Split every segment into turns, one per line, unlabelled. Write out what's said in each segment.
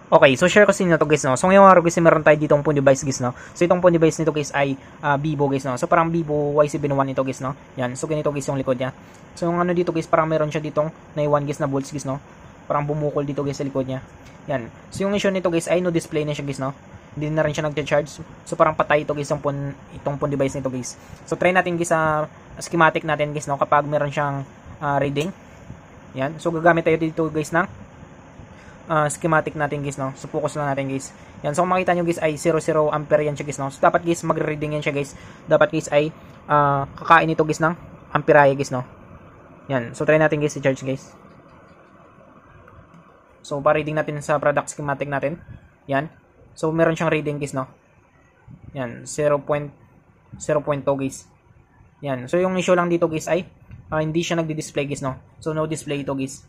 Okay, so share ko sa inyo to guys, no. So ngayong araw guys, meron tayo ditong phone device guys, no. So itong phone device nito guys ay Vivo guys, no. So parang Vivo Y701 ito guys, no. Yan. So ganito guys yung likod niya. So yung ano dito guys, parang meron siya ditong naiwan guys na volts guys, no. Parang bumukol dito guys sa likod niya. Yan. So yung issue nito guys ay no display na siya guys, no. Hindi na rin siya nagcha-charge. So parang patay ito guys itong phone device nito guys. So try natin guys sa schematic natin guys, no, kapag meron siyang reading. Yan. So gagamit tayo dito guys ng schematic natin guys, no. So focus lang natin guys. Yan, so kung makita nyo guys ay 00 ampere yan siya guys, no. So dapat guys magre-reading yan siya guys. Dapat guys ay kakain ito guys ng amperahe guys, no. Yan, so try natin guys i-charge guys. So pa-reading natin sa product schematic natin. Yan. So meron siyang reading guys, no. Yan, 0.2 guys. Yan, so yung issue lang dito guys ay hindi siya nagdi-display guys, no. So no display ito guys.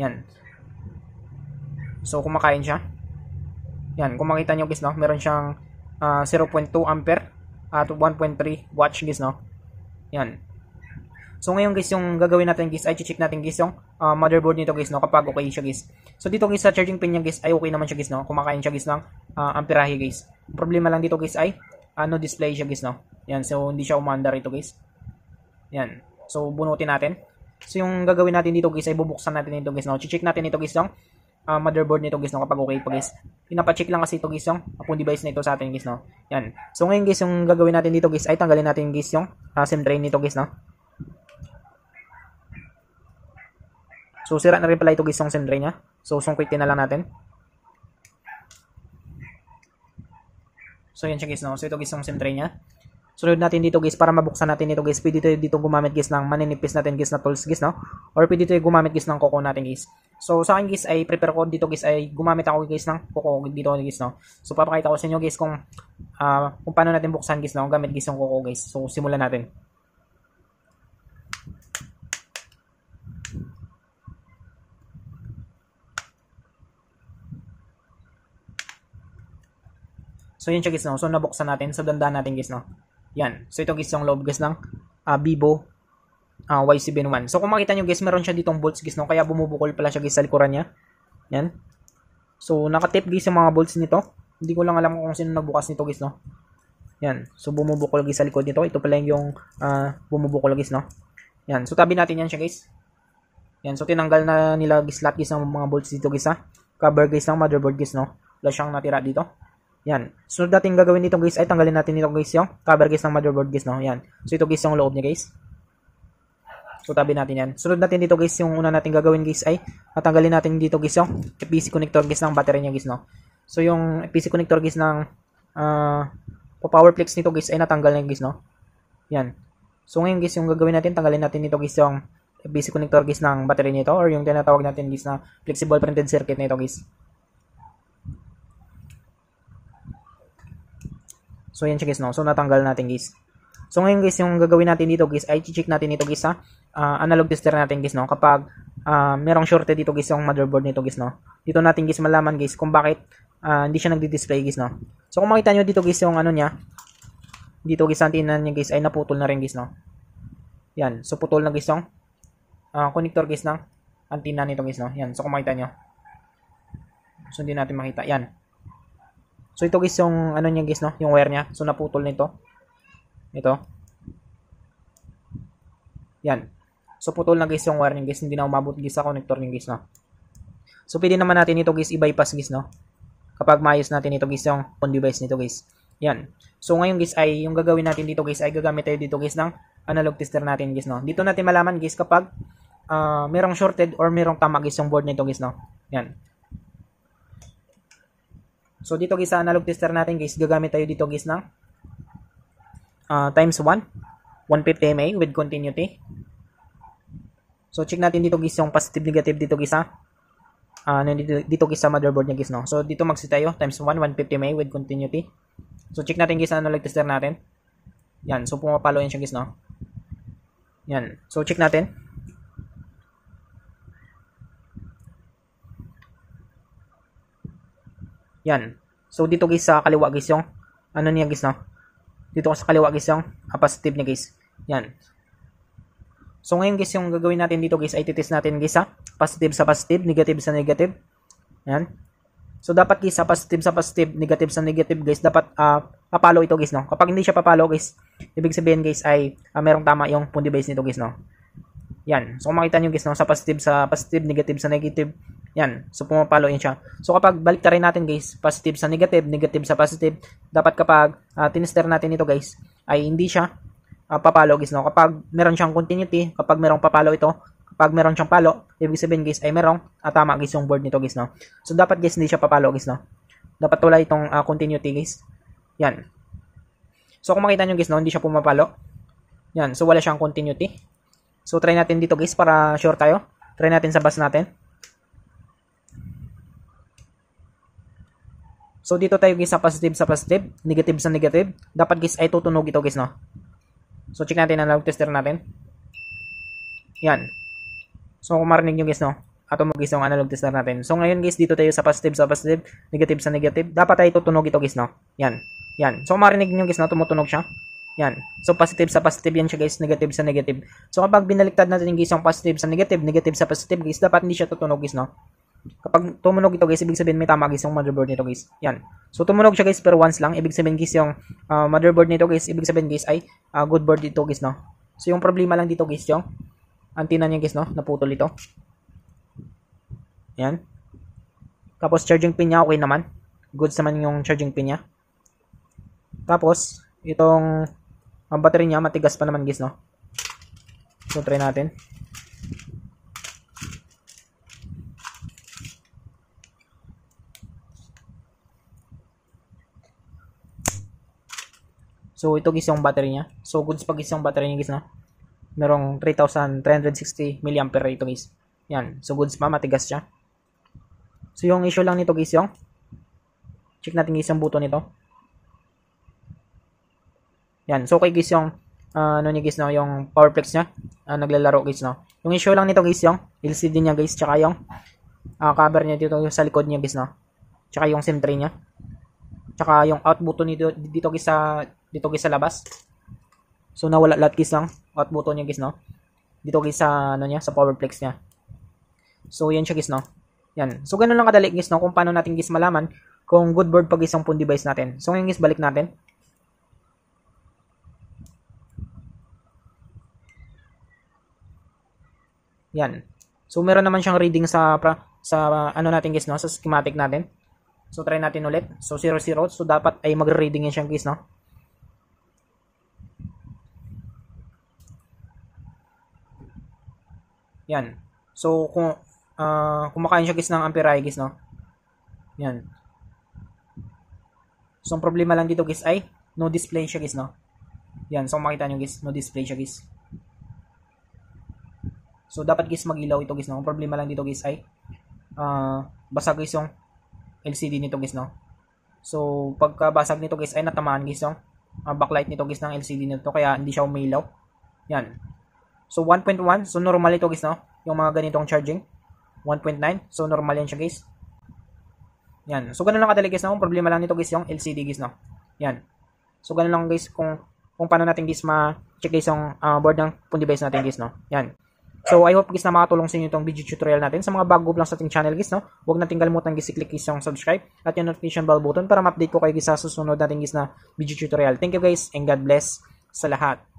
Yan. So kumakain siya. Yan, kung makita nyo guys, no, meron siyang 0.2 ampere at 1.3 watts guys, no. Yan. So ngayon guys, yung gagawin natin guys ay check natin guys yung motherboard nito guys, no, kapag okay siya guys. So dito guys sa charging pin niya guys ay okay naman siya guys, no. Kumakain siya guys ng amperahe guys. Problema lang dito guys ay no display siya guys, no. Yan, so hindi siya umandar ito guys. Yan. So bunutin natin. So yung gagawin natin dito guys ay bubuksan natin ito guys, no. Check natin ito guys yung motherboard nito guys, no, kapag okay pa guys. Pinapacheck lang kasi ito guys yung phone device nito sa atin guys, no. Yan. So ngayon guys, yung gagawin natin dito guys ay tanggalin natin guys yung SIM tray nito guys, no. So sira na rin pala ito guys yung SIM tray niya. So sungkitin na lang natin. So yan siya guys, no. So ito guys yung SIM tray niya. Sunod natin dito guys, para mabuksan natin ito guys, pwede tayo dito gumamit guys ng maninipis natin guys na tools guys, no. Or pwede tayo gumamit guys ng kuko natin guys. So sa akin guys ay prepare ko dito guys ay gumamit ako guys ng kuko dito guys, no. So papakita ko sa inyo guys kung paano natin buksan guys, no, gamit guys yung kuko guys. So simulan natin. So yun siya guys, no. So nabuksan natin, so dandahan natin guys, no. Yan. So ito guys yung loob guys ng Vivo Y701. So kung makita nyo guys, meron siya ditong bolts guys, no. Kaya bumubukol pala siya guys sa likuran niya. Yan. So nakatip guys yung mga bolts nito. Hindi ko lang alam kung sino nagbukas nito guys, no. Yan. So bumubukol guys sa likod nito. Ito pala yung bumubukol guys, no. Yan. So tabi natin yan siya guys. Yan. So tinanggal na nila guys lahat guys ng mga bolts dito guys, ha. Cover guys ng motherboard guys, no. Wala siyang natira dito. Yan. So dating gagawin dito guys ay tanggalin natin dito guys yung cover guys ng motherboard guys, no. Yan. So ito guys yung loob niya guys. So tabi natin yan. Sunod natin dito guys, yung una natin gagawin guys ay tatanggalin natin dito guys yung PC connector guys ng battery niya guys, no. So yung PC connector guys ng power flex nito guys ay natanggal na guys, no. Yan. So ngayon guys, yung gagawin natin, tanggalin natin dito guys yung PC connector guys ng battery nito, or yung tinatawag natin guys na flexible printed circuit nito guys. So yan siya guys, no. So natanggal natin guys. So ngayon guys, yung gagawin natin dito guys ay check natin ito guys sa analog tester natin guys, no. Kapag merong shorted dito guys yung motherboard nito guys, no. Dito natin guys malaman guys kung bakit hindi siya nagdi-display guys, no. So kung makita nyo dito guys yung ano niya, dito guys ang tingnan niya guys ay naputol na rin guys, no. Yan. So putol na guys yung connector guys ng antenna nito guys, no. Yan. So kung makita nyo. So hindi natin makita. Yan. So ito guys yung ano niya guys, no, yung wire niya. So naputol nito. Ito. Yan. So putol na guys yung wire niya guys, hindi na umabot guys sa connector niya guys, no. So pwede naman natin ito guys i-bypass guys, no. Kapag maayos natin ito guys yung phone device nito guys. Yan. So ngayon guys ay yung gagawin natin dito guys ay gagamit tayo dito guys ng analog tester natin guys, no. Dito natin malaman guys kapag merong shorted or merong tama guys yung board nito guys, no. Yan. So dito guys sa analog tester natin guys, gagamit tayo dito guys ng times 1, 150 mA with continuity. So check natin dito guys yung positive negative dito guys, ha. Dito guys sa motherboard niya guys, no. So dito mag-set tayo times 1, 150 mA with continuity. So check natin guys sa analog tester natin. Yan, so pumapalo yan siya guys, no. Yan. So check natin. Yan. So dito guys sa kaliwa guys yung ano niya guys, no. Dito sa kaliwa guys yung positive niya guys. Yan. So ngayon guys, yung gagawin natin dito guys ay titest natin guys sa positive, negative sa negative. Yan. So dapat guys sa positive, negative sa negative guys, dapat papalo ito guys no. Kapag hindi siya papalo guys, ibig sabihin guys ay merong tama yung pundi base nito guys no. Yan. So kung makita nyo guys no, sa positive, negative sa negative. Yan. So pumapalo yan siya. So kapag balik rin natin guys, positive sa negative, negative sa positive, dapat kapag tinester natin ito guys, ay hindi siya papalo guys no. Kapag meron siyang continuity, kapag merong papalo ito, pag meron siyang palo, ibig sabihin guys ay merong tama guys yung board nito guys no. So dapat guys hindi siya papalo guys no. Dapat wala itong continuity guys. Yan. So kung makita nyo guys no, hindi siya pumapalo. Yan. So wala siyang continuity. So try natin dito guys para sure tayo. Try natin sa bus natin. So dito tayo guys sa positive, negative sa negative. Dapat guys ay tutunog ito guys no. So check natin ang log tester natin. Yan. So kung marinig nyo guys no, tunog guys yung analog tester natin. So ngayon guys dito tayo sa positive, negative sa negative. Dapat tayo tutunog ito guys no. Yan. Yan. So kung marinig nyo guys no, tumutunog siya. Yan. So positive sa positive yan siya guys, negative sa negative. So kapag binaliktad natin guys yung positive sa negative, negative sa positive guys, dapat hindi siya tutunog guys no. Kapag tumunog ito guys, ibig sabihin may tama guys yung motherboard nito guys. Yan. So tumunog siya guys pero once lang, ibig sabihin guys yung motherboard nito guys, ibig sabihin guys ay good board dito guys no. So yung problema lang dito guys yung antenna niya guys no, naputol ito. Yan. Tapos charging pin niya okay naman. Goods naman yung charging pin niya. Tapos itong battery niya matigas pa naman guys no. So try natin. So ito guys yung battery niya. So goods pa guys yung battery niya guys no. Merong 3,360 mAh ito guys. Yan. So goods pa, matigas siya. So yung issue lang nito guys yung check natin guys yung button nito. Yan. So okay guys yung ano niya guys no, yung power flex niya naglalaro guys no. Yung issue lang nito guys yung LCD niya guys, tsaka yung cover niya dito sa likod niya guys no. Tsaka yung SIM tray niya. Tsaka yung out button dito guys sa labas. So nawala lahat guys lang out button niya guys no. Dito guys sa ano niya, sa power flex niya. So yan siya guys no. Yan. So ganun lang kadali guys no kung paano natin guys malaman kung good board pa guys ang phone device natin. So ngayon guys balik natin. Yan. So meron naman siyang reading sa ano natin guys no, sa schematic natin. So try natin ulit. So 00. So dapat ay magre-reading yan siya guys no. Yan. So kung kumakain siya guys ng ampere guys no. Yan. So ang problema lang dito guys ay no display siya guys no. Yan. So makita nyo guys, no display siya guys. So dapat guys mag-ilaw ito guys no. Ang problema lang dito guys ay basag guys yung LCD nito guys no. So pagka basag nito guys ay natamaan guys yung backlight nito guys ng LCD nito, kaya hindi siya umilaw. Yan. So 1.1, so normal ito guys no. Yung mga ganitong charging 1.9, so normal yan siya guys. Yan. So ganun lang kadali guys no. Ang problema lang nito guys yung LCD guys no. Yan. So ganun lang guys kung paano natin guys ma-check guys yung board ng phone device natin guys no. Yan. So I hope guys na makatulong sa inyo itong video tutorial natin. Sa mga bago lang sa ating channel guys no, huwag natin kalimutan guys i-click guys yung subscribe at yung notification bell button para ma-update ko kayo guys sa susunod natin guys na video tutorial. Thank you guys and God bless sa lahat.